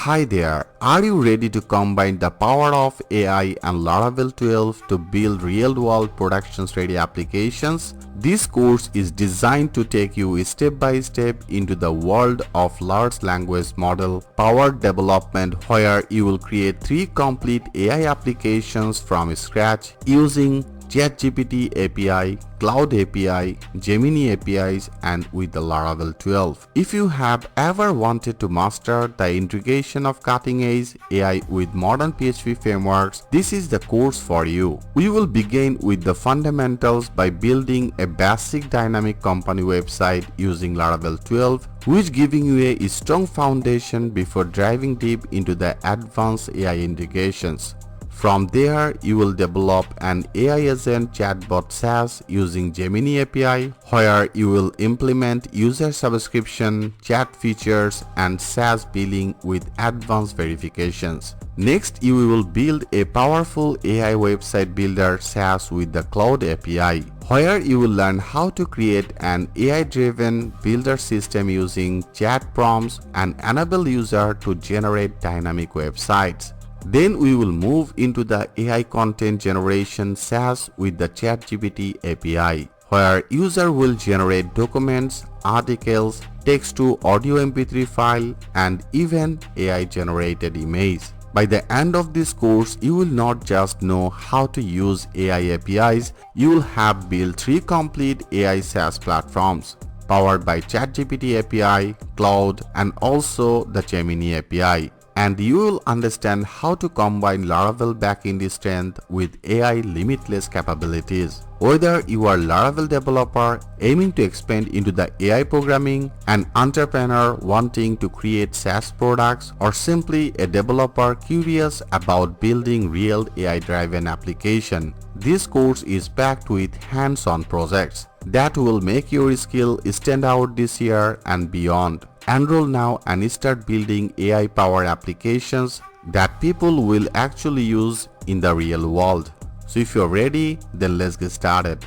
Hi there, are you ready to combine the power of AI and Laravel 12 to build real-world production-ready applications? This course is designed to take you step by step into the world of large language model powered development, where you will create 3 complete AI applications from scratch using ChatGPT API, Claude API, Gemini APIs, and with the Laravel 12. If you have ever wanted to master the integration of cutting-edge AI with modern PHP frameworks, this is the course for you. We will begin with the fundamentals by building a basic dynamic company website using Laravel 12, which giving you a strong foundation before diving deep into the advanced AI integrations. From there, you will develop an AI agent chatbot SaaS using Gemini API, where you will implement user subscription, chat features, and SaaS billing with advanced verifications. Next, you will build a powerful AI website builder SaaS with the Claude API, where you will learn how to create an AI-driven builder system using chat prompts and enable user to generate dynamic websites. Then we will move into the AI content generation SaaS with the ChatGPT API, where user will generate documents, articles, text to audio MP3 file, and even AI generated image. By the end of this course, you will not just know how to use AI APIs, you will have built 3 complete AI SaaS platforms powered by ChatGPT API, Claude, and also the Gemini API. And you will understand how to combine Laravel backend strength with AI limitless capabilities. Whether you are a Laravel developer aiming to expand into the AI programming, an entrepreneur wanting to create SaaS products, or simply a developer curious about building real AI-driven application, this course is packed with hands-on projects that will make your skill stand out this year and beyond. Enroll now and start building AI-powered applications that people will actually use in the real world. So if you're ready, then let's get started.